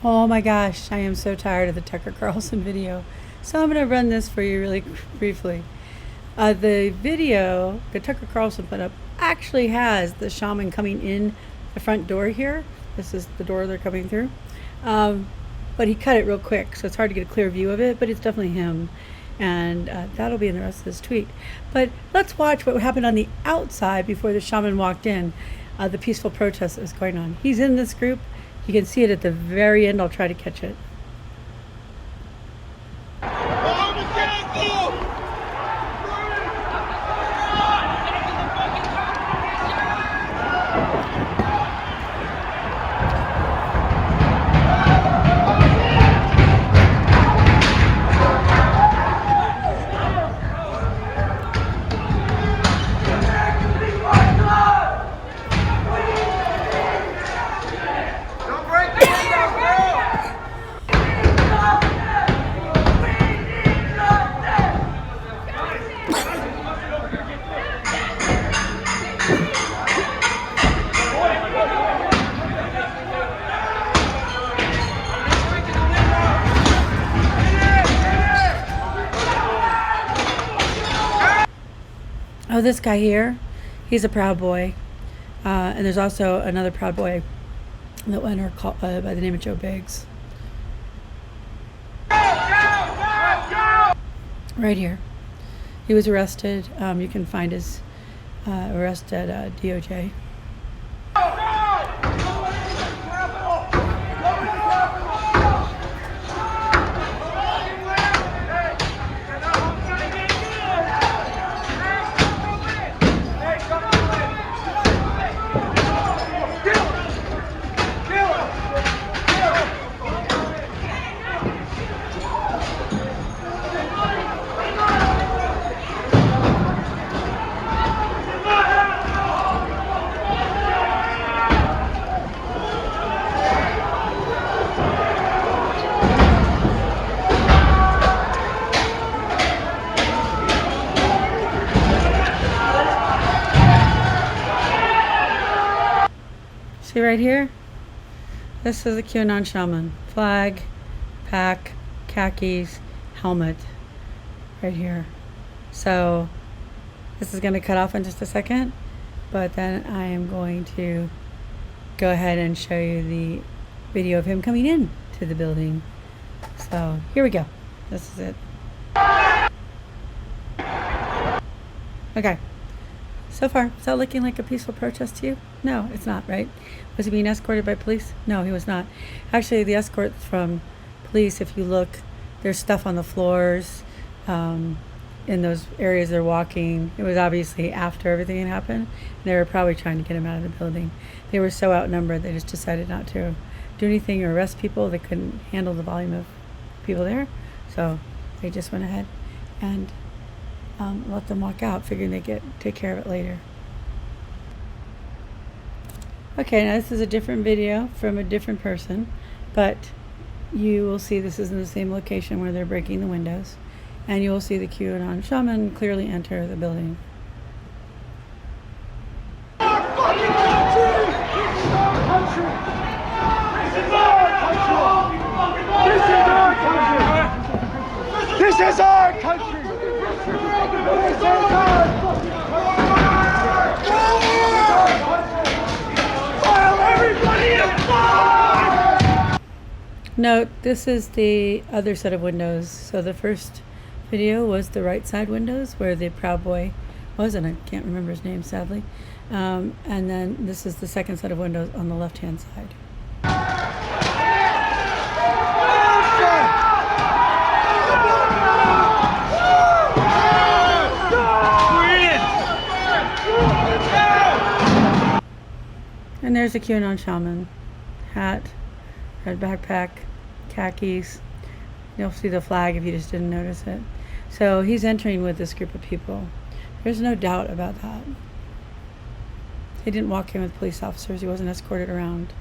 Oh my gosh, I am so tired of the Tucker Carlson video. So I'm going to run this for you really briefly. The video that Tucker Carlson put up actually has the shaman coming in the front door here. This is the door they're coming through. But he cut it real quick, so it's hard to get a clear view of it, but it's definitely him. And that'll be in the rest of this tweet. But let's watch what happened on the outside before the shaman walked in, the peaceful protest that was going on. He's in this group. You can see it at the very end. I'll try to catch it. Oh, this guy here, he's a Proud Boy. And there's also another Proud Boy that went by the name of Joe Biggs. Right here. He was arrested. You can find his arrest at DOJ. See right here? This is a QAnon Shaman. Flag, pack, khakis, helmet. Right here. So this is going to cut off in just a second, but then I am going to go ahead and show you the video of him coming in to the building. So here we go. This is it. Okay. So far, is that looking like a peaceful protest to you? No, it's not, right? Was he being escorted by police? No, he was not. Actually, the escorts from police, if you look, there's stuff on the floors in those areas they're walking. It was obviously after everything had happened. They were probably trying to get him out of the building. They were so outnumbered, they just decided not to do anything or arrest people. They couldn't handle the volume of people there. So they just went ahead and let them walk out, figuring they'd take care of it later. Okay, now this is a different video from a different person, but you will see this is in the same location where they're breaking the windows, and you will see the QAnon Shaman clearly enter the building. This is our country! Note, this is the other set of windows. So the first video was the right side windows where the Proud Boy was, and I can't remember his name, sadly. And then this is the second set of windows on the left-hand side. And there's a QAnon Shaman. Hat, red backpack, khakis. You'll see the flag if you just didn't notice it. So he's entering with this group of people. There's no doubt about that. He didn't walk in with police officers. He wasn't escorted around.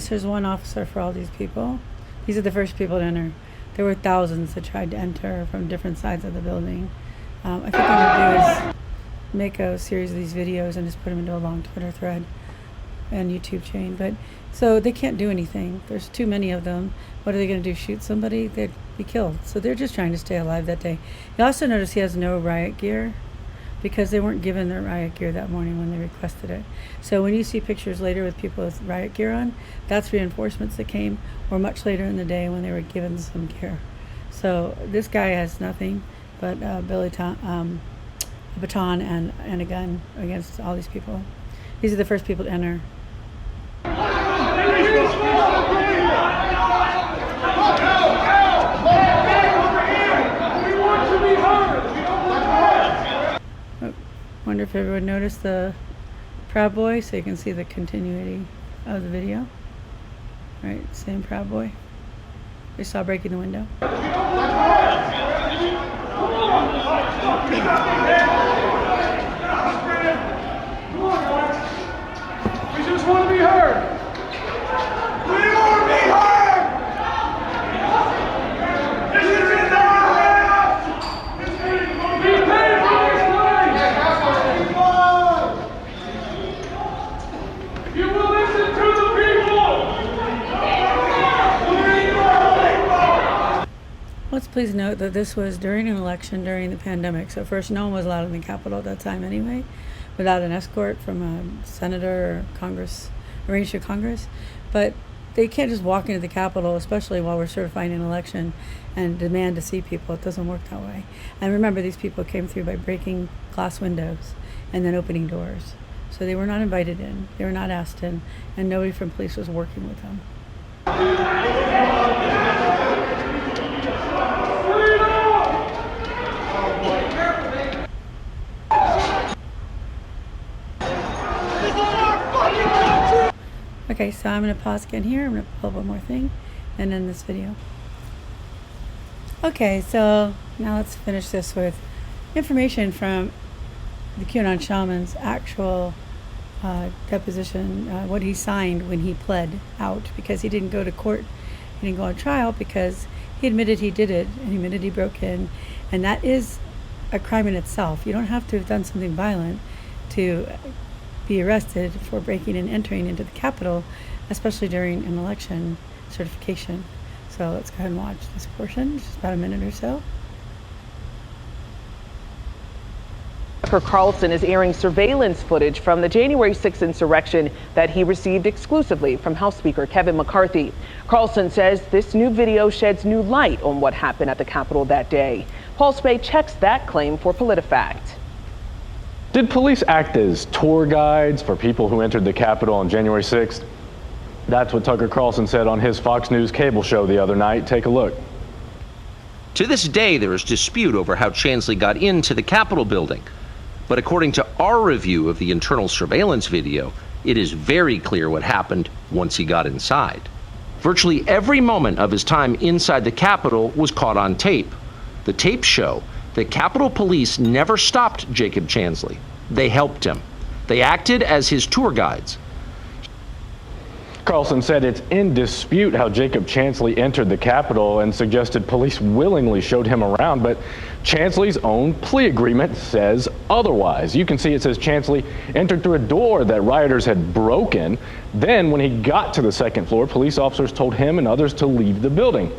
notice there's one officer for all these people. These are the first people to enter. There were thousands that tried to enter from different sides of the building. I think what I'm going to do is make a series of these videos and just put them into a long Twitter thread and YouTube chain. But so they can't do anything. There's too many of them. What are they going to do? Shoot somebody? They'd be killed. So they're just trying to stay alive that day. You also notice he has no riot gear because they weren't given their riot gear that morning when they requested it. So when you see pictures later with people with riot gear on, that's reinforcements that came, or much later in the day when they were given some gear. So this guy has nothing but a baton and a gun against all these people. These are the first people to enter. Wonder if everyone noticed the Proud Boy, so you can see the continuity of the video. Right, same Proud Boy. We saw breaking the window. We just want to be heard. We want to be heard. This is in our hands. We paid for this night. You will listen to the people. Let's please note that this was during an election during the pandemic. So first, no one was allowed in the Capitol at that time anyway, without an escort from a senator or Congress, arranged through Congress. But they can't just walk into the Capitol, especially while we're certifying an election, and demand to see people. It doesn't work that way. And remember, these people came through by breaking glass windows and then opening doors. So they were not invited in, they were not asked in, and nobody from police was working with them. Okay, so I'm going to pause again here. I'm going to pull up one more thing and end this video. Okay, so now let's finish this with information from the QAnon Shaman's actual deposition, what he signed when he pled out, because he didn't go to court, he didn't go on trial because he admitted he did it, and he admitted he broke in, and that is a crime in itself. You don't have to have done something violent to be arrested for breaking and entering into the Capitol, especially during an election certification. So let's go ahead and watch this portion, just about a minute or so. Carlson is airing surveillance footage from the January 6th insurrection that he received exclusively from House Speaker Kevin McCarthy. Carlson says this new video sheds new light on what happened at the Capitol that day. Paul Spade checks that claim for PolitiFact. Did police act as tour guides for people who entered the Capitol on January 6th? That's what Tucker Carlson said on his Fox News cable show the other night. Take a look. To this day, there is dispute over how Chansley got into the Capitol building. But according to our review of the internal surveillance video, it is very clear what happened once he got inside. Virtually every moment of his time inside the Capitol was caught on tape. The tapes show that Capitol Police never stopped Jacob Chansley. They helped him. They acted as his tour guides. Carlson said it's in dispute how Jacob Chansley entered the Capitol and suggested police willingly showed him around, but Chansley's own plea agreement says otherwise. You can see it says Chansley entered through a door that rioters had broken. Then when he got to the second floor, police officers told him and others to leave the building,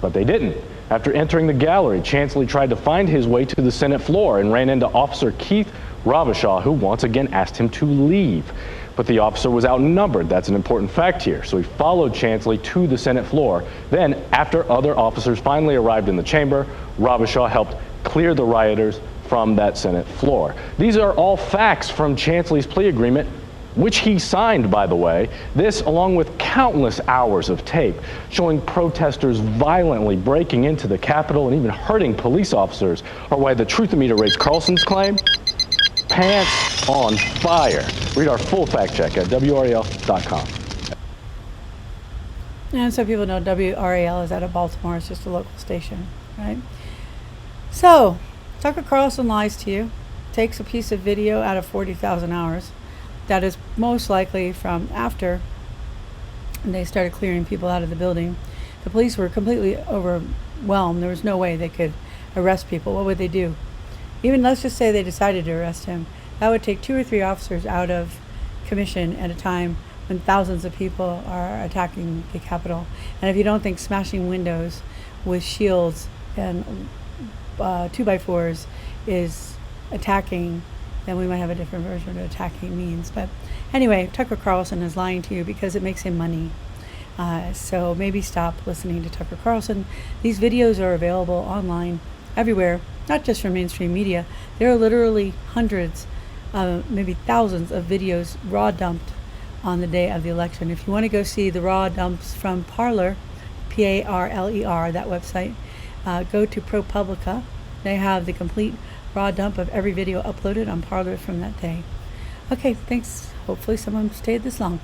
but they didn't. After entering the gallery, Chansley tried to find his way to the Senate floor and ran into Officer Keith Ravachol, who once again asked him to leave. But the officer was outnumbered. That's an important fact here. So he followed Chansley to the Senate floor. Then, after other officers finally arrived in the chamber, Ravachol helped clear the rioters from that Senate floor. These are all facts from Chansley's plea agreement, which he signed, by the way. This, along with countless hours of tape showing protesters violently breaking into the Capitol and even hurting police officers, are why the Truth-O-Meter rates Carlson's claim pants on fire. Read our full fact check at WRAL.com. And so people know WRAL is out of Baltimore. It's just a local station, right? So Tucker Carlson lies to you, takes a piece of video out of 40,000 hours that is most likely from after and they started clearing people out of the building. The police were completely overwhelmed. There was no way they could arrest people. What would they do? Even let's just say they decided to arrest him. That would take 2 or 3 officers out of commission at a time when thousands of people are attacking the Capitol. And if you don't think smashing windows with shields and 2x4s is attacking, then we might have a different version of what attacking means. But anyway, Tucker Carlson is lying to you because it makes him money. So maybe stop listening to Tucker Carlson. These videos are available online everywhere, not just from mainstream media. There are literally hundreds, maybe thousands of videos raw dumped on the day of the election. If you want to go see the raw dumps from Parler, Parler, that website, go to ProPublica. They have the complete raw dump of every video uploaded on Parler from that day. Okay, thanks. Hopefully someone stayed this long.